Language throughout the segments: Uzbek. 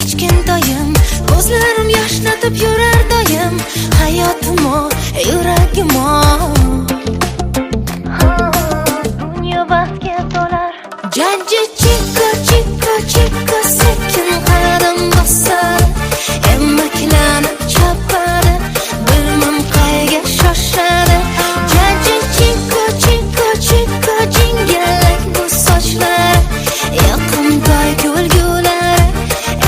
kichkintoyim, ko'zlarim yoshlatib yurar doim. Hayotimo, yuragimo dunyo baxtga to'lar. Jajji chikko chikko chikko sekin qadam bosar, emmaklanib chopadi, bilmam qayga shoshadi. Jajji chikko chikko chikko jingalak bu sochlar, yoqimtoy kulgulari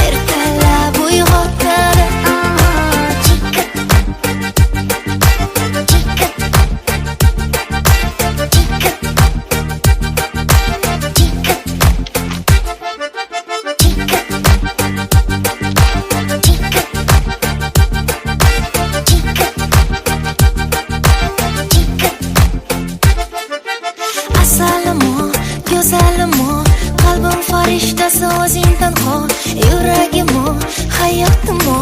ertalab uyg'otadi. Chikka chikka asalimo, go'zalimo, qalbim farishtasi o'zing tanho, yuragimo, hayotimo.